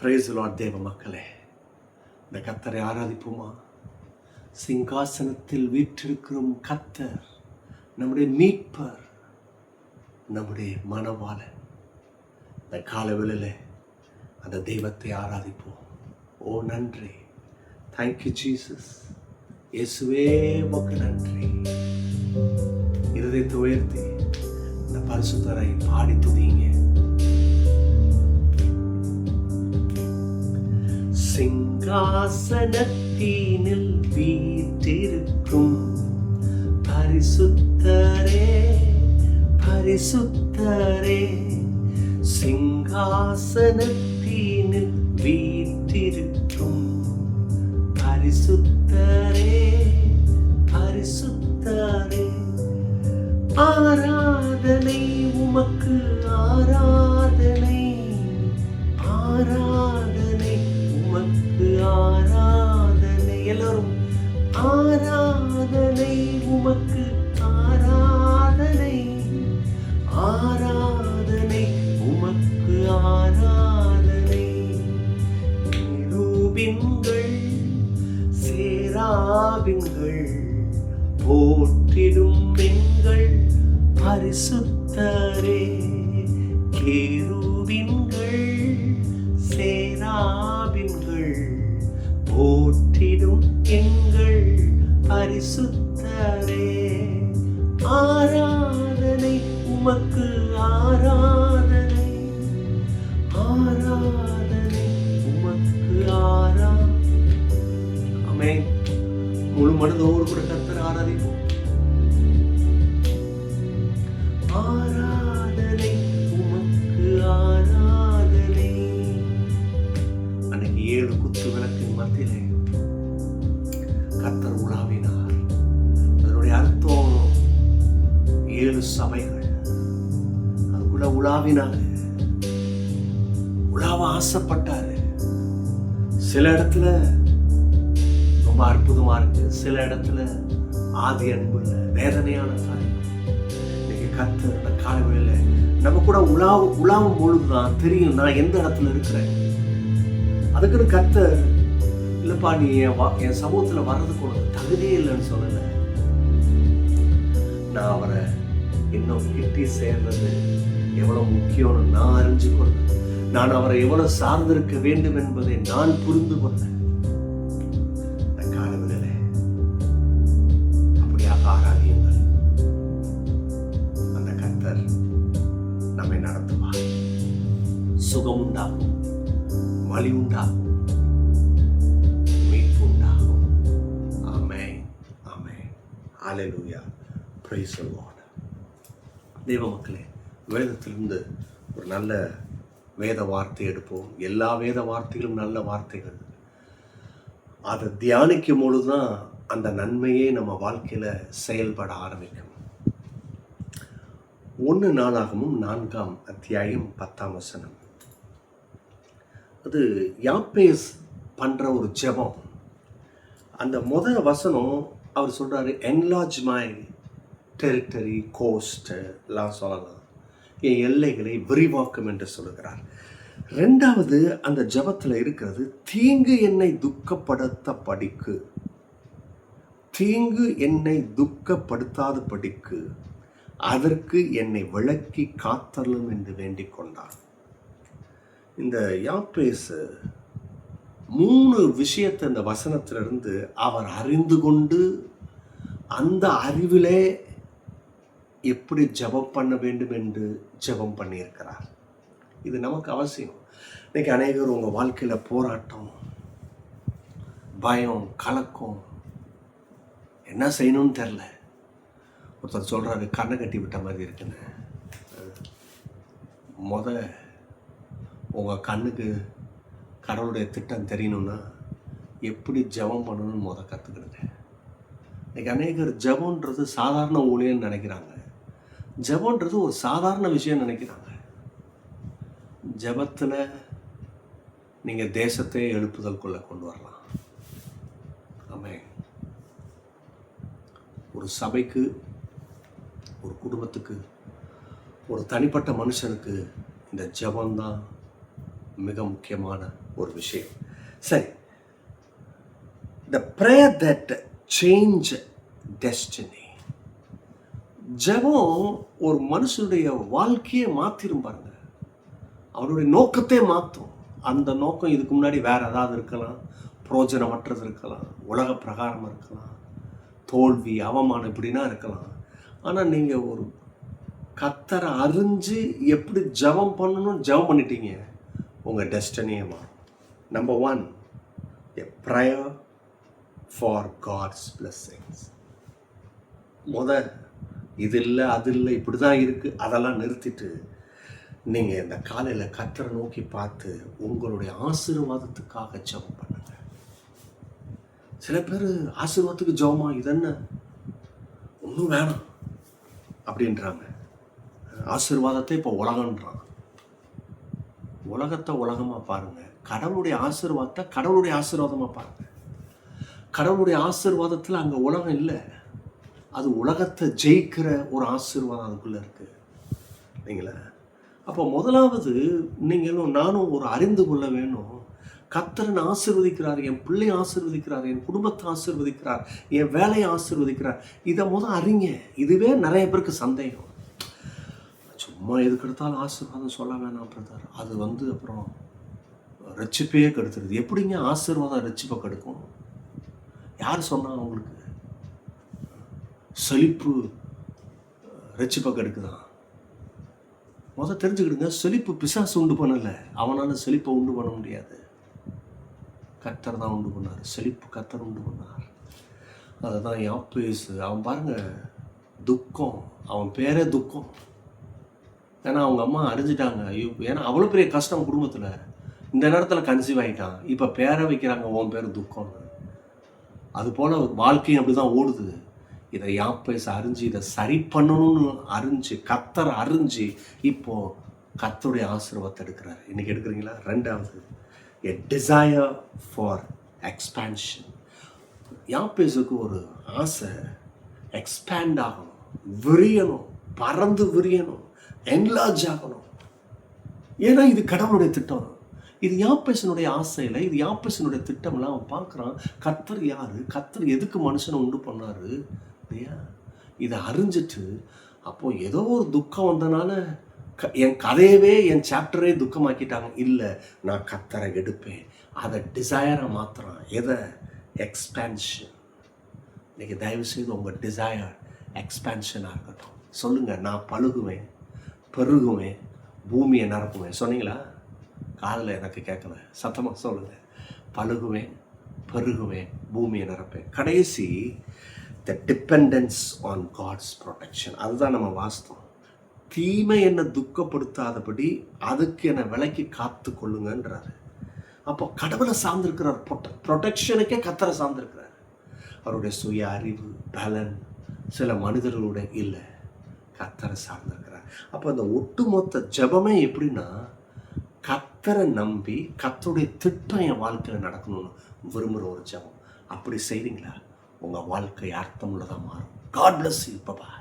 Price Lord. தேவ மக்களே, இந்த கர்த்தரை ஆராதிப்போமா? சிங்காசனத்தில் வீற்றிருக்கும் கர்த்தர் நம்முடைய மீட்பர், நம்முடைய மனவாளன். இந்த காலவேளையிலே அந்த தெய்வத்தை ஆராதிப்போம். ஓ நன்றி, தேங்க்யூ ஜீசஸ். இயேசுவே உமக்கு நன்றி. இருதயத்தை உயர்த்தி இந்த பரிசுத்தரை பாடி துதிங்க. சிங்காசனத்தினில் வீற்றிருக்கும் பரிசுத்தரே, பரிசுத்தரே. சிங்காசனத்தினில் வீற்றிருக்கும் பரிசுத்தரே, பரிசுத்தரே. ஆராதனை உமக்கு, ஆராதனை, ஆராதனை உமக்கு, ஆராதனை. எல்லாரும் ஆராதனை உமக்கு, ஆராதனை, ஆராதனை உமக்கு, ஆராதனை. கிருபீன்கள் சேராபீன்கள் போற்றிடும் எங்கள் பரிசுத்தரே. கேருபீன்கள் சேராபீன்கள் போற்றிடும் எங்கள் பரிசுத்தரே. ஆராதனை உமக்கு, ஆராதனை, ஆராதனை உமக்கு, ஆராதனை. ஆமென். முழு மனதோடு கூட கர்த்தரை ஆராதிப்போம். ஆராதனை உமக்கு, ஆராதனை. அன்னைக்கு 7 குத்து விளக்கின் மத்தியிலே கர்த்தர் உலாவினார். அதனுடைய அர்த்தம் 7 சபைகள் அதுக்குள்ள உலாவினார். உலாவ ஆசைப்பட்டாரு. சில இடத்துல ரொம்ப அற்புதமா இருக்கு, சில இடத்துல ஆதி அன்புள்ள வேதனையான காரியம். இன்னைக்கு கர்த்தர் இந்த காலவேளையில நம்ம கூட உலாவும் பொழுதுதான் தெரியும் நான் எந்த இடத்துல இருக்கிறேன். அதுக்குன்னு கர்த்தர் இல்லப்பா நீ என் சமூகத்துல வர்றதுக்கு உனக்கு தகுதியே இல்லைன்னு சொல்லல. நான் அவரை இன்னும் கிட்டி சேர்றது எவ்வளவு முக்கியம்னு நான் அறிஞ்சு கொள்றேன். நான் அவரை எவ்வளவு சார்ந்திருக்க வேண்டும் என்பதை நான் புரிந்து கொண்டேன். அப்படியாக ஆராதியுங்கள். அந்த கர்த்தர் நம்மை நடத்துவார். சுகம் உண்டாகும், வலி உண்டாகும், மீட்பு உண்டாகும். ஆமென், ஆமென். ஹல்லேலூயா. Praise the Lord. தேவ மக்களே, வேதத்திலிருந்து ஒரு நல்ல வேத வார்த்தை எடுப்போம். எல்லா வேத வார்த்தைகளும் நல்ல வார்த்தைகள். அதை தியானிக்கும் பொழுதுதான் அந்த நன்மையே நம்ம வாழ்க்கையில செயல்பட ஆரம்பிக்கும். 1 நாளாகமும் 4ஆம் அத்தியாயம் 10ஆம் வசனம். அது யாப்பேஸ் பண்ற ஒரு ஜெபம். அந்த முதல் வசனம் அவர் சொல்றாரு, enlarge my territory, coast எல்லாம் சொல்லலாம், என் எல்லைகளை விரிவாக்கும் என்று சொல்லுகிறார். 2வது அந்த ஜெபத்தில் இருக்கிறது, தீங்கு என்னை துக்கப்படுத்த படிக்கு, தீங்கு என்னை துக்கப்படுத்தாத படிக்கு அதற்கு என்னை விளக்கி காத்தரலும் என்று வேண்டிக் கொண்டார். இந்த யாப்பேஸ் 3 விஷயத்தை இந்த வசனத்திலிருந்து அவர் அறிந்து கொண்டு அந்த அறிவிலே எப்படி ஜெபம் பண்ண வேண்டும் என்று ஜெபம் பண்ணியிருக்கிறார். இது நமக்கு அவசியம். இன்னைக்கு அநேகர் உங்கள் வாழ்க்கையில் போராட்டம், பயம், கலக்கம், என்ன செய்யணும்னு தெரில. ஒருத்தர் சொல்கிறாரு, கண்ணை கட்டி விட்ட மாதிரி இருக்குன்னு. உங்கள் கண்ணுக்கு கடவுளுடைய திட்டம் தெரியணும்னா எப்படி ஜெபம் பண்ணணும்னு கற்றுக்கிடுங்க. இன்னைக்கு அநேகர் ஜெபம்ன்றது சாதாரண ஊழியன்னு நினைக்கிறாங்க. ஜெபம்ன்றது ஒரு சாதாரண விஷயம் நினைக்கிறாங்க. ஜெபத்தில் நீங்கள் தேசத்தை எழுப்புதலுக்குள்ள கொண்டு வரலாம். ஆமென். ஒரு சபைக்கு, ஒரு குடும்பத்துக்கு, ஒரு தனிப்பட்ட மனுஷனுக்கு இந்த ஜெபம்தான் மிக முக்கியமான ஒரு விஷயம். சரி, the prayer that change destiny. ஜெபம் ஒரு மனுஷனுடைய வாழ்க்கையை மாத்திரும் பாருங்க. அவனுடைய நோக்கத்தை மாற்றும். அந்த நோக்கம் இதுக்கு முன்னாடி வேற ஏதாவது இருக்கலாம், பிரயோஜனமற்றது இருக்கலாம், உலக பிரகாரம் இருக்கலாம், தோல்வி அவமானம் இப்படின்னா இருக்கலாம். ஆனால் நீங்கள் ஒரு கர்த்தரை அறிஞ்சு எப்படி ஜெபம் பண்ணணும்னு ஜெபம் பண்ணிட்டீங்க, உங்கள் டெஸ்டினியே மாறும். Number 1, a prayer for God's blessings. இது இல்லை அது இல்லை இப்படி தான் இருக்குது அதெல்லாம் நிறுத்திட்டு நீங்கள் இந்த காலையில் கர்த்தரை நோக்கி பார்த்து உங்களுடைய ஆசீர்வாதத்துக்காக ஜெபம் பண்ணுங்க. சில பேர் ஆசீர்வாதத்துக்கு ஜெபமா, இது என்ன ஒன்றும் வேணாம் அப்படின்றாங்க. ஆசீர்வாதத்தை இப்போ உலகன்றான். உலகத்தை உலகமாக பாருங்கள், கடவுளுடைய ஆசீர்வாதத்தை கடவுளுடைய ஆசீர்வாதமாக பாருங்கள். கடவுளுடைய ஆசீர்வாதத்தில் அங்கே உலகம் இல்லை, அது உலகத்தை ஜெயிக்கிற ஒரு ஆசீர்வாதம் அதுக்குள்ளே இருக்குது. இல்லைங்களா? அப்போ முதலாவது நீங்களும் நானும் ஒரு அறிந்து கொள்ள வேணும். கர்த்தர் ஆசீர்வதிக்கிறார், என் பிள்ளையை ஆசீர்வதிக்கிறார், என் குடும்பத்தை ஆசீர்வதிக்கிறார், என் வேலையை ஆசீர்வதிக்கிறார். இதை அறிங்க. இதுவே நிறைய பேருக்கு சந்தேகம். சும்மா எதுக்கு எடுத்தாலும் ஆசீர்வாதம் சொல்ல வேணாம் பிரதர், அது அப்புறம் ரட்சிப்பையே கெடுத்துருது. எப்படிங்க ஆசீர்வாதம் ரட்சிப்பை கெடுக்கும்? யார் சொன்னா அவங்களுக்கு? செழிப்பு ரட்சிப்பை கெடுக்குதான். தெரிஞ்சுக்கிடுங்க, செழிப்பு பிசாசு உண்டு பண்ணலை, அவனால செழிப்பை உண்டு பண்ண முடியாது. கர்த்தர் தான் உண்டு பண்ணார், செழிப்பு கர்த்தர் உண்டு பண்ணார். அதை தான் யாப்பேசு அவன் பாருங்க, துக்கம், அவன் பேரே துக்கம். ஏன்னா அவங்க அம்மா அறிஞ்சிட்டாங்க. ஐயோ, ஏன்னா அவ்வளோ பெரிய கஷ்டம் குடும்பத்தில். இந்த நேரத்தில் கன்சீவ் ஆகிட்டான், இப்போ பேரை வைக்கிறாங்க, உன் பேர் துக்கம்னு. அதுபோல் வாழ்க்கையும் அப்படி தான் ஓடுது. இதை யாப்பேச அறிஞ்சு இதை சரி பண்ணணும்னு அறிஞ்சு கர்த்தரை அறிஞ்சு இப்போது கர்த்தருடைய ஆசீர்வாதத்தை எடுக்கிறார். இன்றைக்கி எடுக்கிறீங்களா? 2வது, a desire for expansion. யாப்பேசுக்கு ஒரு ஆசை, எக்ஸ்பேண்ட் ஆகணும், விரியணும், பறந்து விரியணும், என்லார்ஜ் ஆகணும். ஏன்னா இது கடவுளுடைய திட்டம். இது யாப்பேசனுடைய ஆசை இல்லை, இது யாப்பேசனுடைய திட்டம்லாம் அவன் பார்க்குறான். கர்த்தர் யார், கர்த்தர் எதுக்கு மனுஷனை உண்டு பண்ணார் இல்லையா? இதை அறிஞ்சிட்டு அப்போது ஏதோ ஒரு துக்கம் வந்தனால என் கதையவே என் சாப்டரே துக்கமாக்கிட்டாங்க. இல்லை, நான் கர்த்தரை எடுப்பேன், அதை டிசையரை மாற்றுறான். எதை? எக்ஸ்பேன்ஷன். இன்றைக்கி தயவுசெய்து உங்கள் டிசையர் எக்ஸ்பேன்ஷனாக இருக்கட்டும். சொல்லுங்கள், நான் பழுகுவேன், பெருகுவேன், பூமியை நிரப்புவேன். சொன்னீங்களா? காதில் எனக்கு கேட்கல, சத்தமாக சொல்லுங்கள். பழுகுவேன், பெருகுவேன், பூமியை நிரப்பேன். கடைசி, த டிபெண்டன்ஸ் ஆன் காட்ஸ் ப்ரொடெக்ஷன். அதுதான் நம்ம வாஸ்தவம். தீமை என்னை துக்கப்படுத்தாதபடி அதுக்கு என்னை விலைக்கு காத்து கொள்ளுங்கன்றாரு. அப்போ கடவுளை சார்ந்திருக்கிறார். ப்ரொடெக்ஷனுக்கே கர்த்தரை சார்ந்திருக்கிறார். அவருடைய சுய அறிவு, பலன் சில மனிதர்களுடைய இல்லை, கர்த்தரை சார்ந்திருக்கிறார். அப்போ அந்த ஒட்டுமொத்த ஜெபமே எப்படின்னா, கர்த்தரை நம்பி கர்த்தருடைய திட்டம் என் வாழ்க்கையில் நடக்கணும்னு விரும்புகிற ஒரு ஜெபம். அப்படி செய்கிறீங்களா, உங்கள் வாழ்க்கை அர்த்தமுள்ளதாக மாறும். God bless you. Bye-bye.